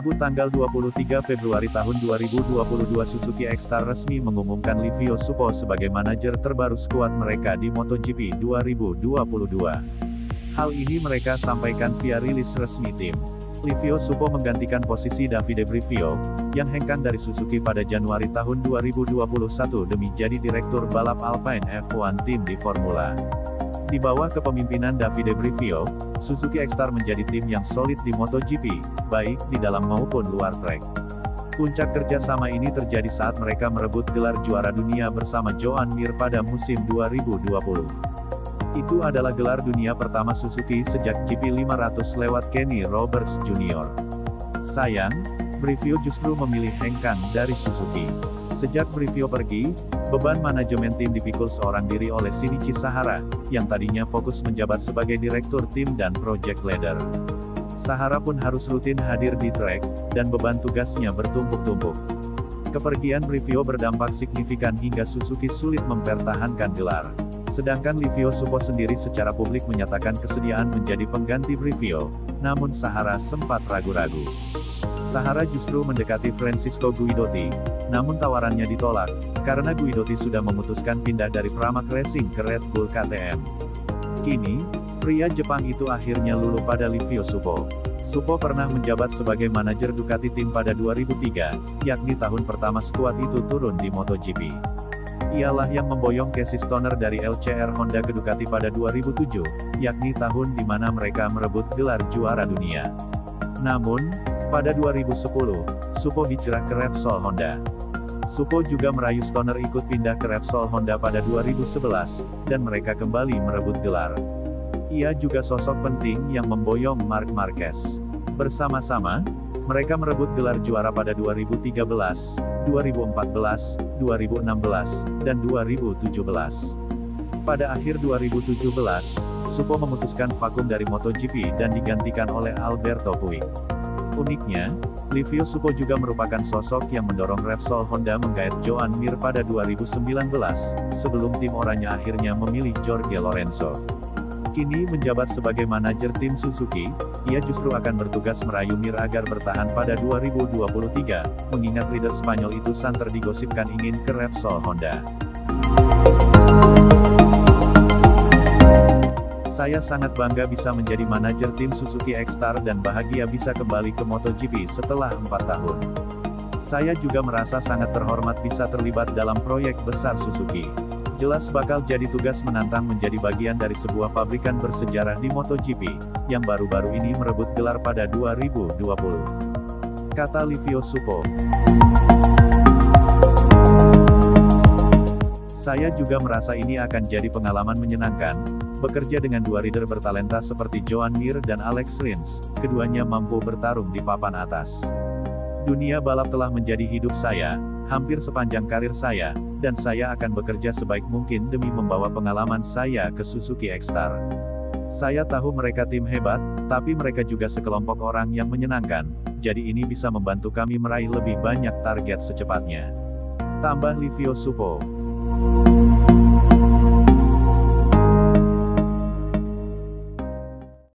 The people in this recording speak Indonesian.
Rabu tanggal 23 Februari tahun 2022 Suzuki X-Star resmi mengumumkan Livio Suppo sebagai manajer terbaru skuad mereka di MotoGP 2022. Hal ini mereka sampaikan via rilis resmi tim. Livio Suppo menggantikan posisi Davide Brivio, yang hengkang dari Suzuki pada Januari tahun 2021 demi jadi direktur balap Alpine F1 Team di Formula. Di bawah kepemimpinan Davide Brivio, Suzuki X-Star menjadi tim yang solid di MotoGP, baik di dalam maupun luar trek. Puncak kerjasama ini terjadi saat mereka merebut gelar juara dunia bersama Joan Mir pada musim 2020. Itu adalah gelar dunia pertama Suzuki sejak GP 500 lewat Kenny Roberts Jr. Sayang, Brivio justru memilih hengkang dari Suzuki. Sejak Brivio pergi, beban manajemen tim dipikul seorang diri oleh Shinichi Sahara, yang tadinya fokus menjabat sebagai direktur tim dan project leader. Sahara pun harus rutin hadir di trek, dan beban tugasnya bertumpuk-tumpuk. Kepergian Brivio berdampak signifikan hingga Suzuki sulit mempertahankan gelar. Sedangkan Livio Suppo sendiri secara publik menyatakan kesediaan menjadi pengganti Brivio, namun Sahara sempat ragu-ragu. Sahara justru mendekati Francisco Guidotti, namun tawarannya ditolak, karena Guidotti sudah memutuskan pindah dari Pramac Racing ke Red Bull KTM. Kini, pria Jepang itu akhirnya luluh pada Livio Suppo. Suppo pernah menjabat sebagai manajer Ducati Team pada 2003, yakni tahun pertama skuad itu turun di MotoGP. Ialah yang memboyong Casey Stoner dari LCR Honda ke Ducati pada 2007, yakni tahun di mana mereka merebut gelar juara dunia. Namun, pada 2010, Suppo hijrah ke Repsol Honda. Suppo juga merayu Stoner ikut pindah ke Repsol Honda pada 2011, dan mereka kembali merebut gelar. Ia juga sosok penting yang memboyong Marc Marquez. Bersama-sama, mereka merebut gelar juara pada 2013, 2014, 2016, dan 2017. Pada akhir 2017, Suppo memutuskan vakum dari MotoGP dan digantikan oleh Alberto Puig. Uniknya, Livio Suppo juga merupakan sosok yang mendorong Repsol Honda menggait Joan Mir pada 2019, sebelum tim oranye akhirnya memilih Jorge Lorenzo. Kini menjabat sebagai manajer tim Suzuki, ia justru akan bertugas merayu Mir agar bertahan pada 2023, mengingat rider Spanyol itu santer digosipkan ingin ke Repsol Honda. Saya sangat bangga bisa menjadi manajer tim Suzuki X-Star dan bahagia bisa kembali ke MotoGP setelah 4 tahun. Saya juga merasa sangat terhormat bisa terlibat dalam proyek besar Suzuki. Jelas bakal jadi tugas menantang menjadi bagian dari sebuah pabrikan bersejarah di MotoGP, yang baru-baru ini merebut gelar pada 2020. Kata Livio Suppo. Saya juga merasa ini akan jadi pengalaman menyenangkan, bekerja dengan dua rider bertalenta seperti Joan Mir dan Alex Rins, keduanya mampu bertarung di papan atas. Dunia balap telah menjadi hidup saya, hampir sepanjang karir saya, dan saya akan bekerja sebaik mungkin demi membawa pengalaman saya ke Suzuki X-Star. Saya tahu mereka tim hebat, tapi mereka juga sekelompok orang yang menyenangkan, jadi ini bisa membantu kami meraih lebih banyak target secepatnya. Tambah Livio Suppo.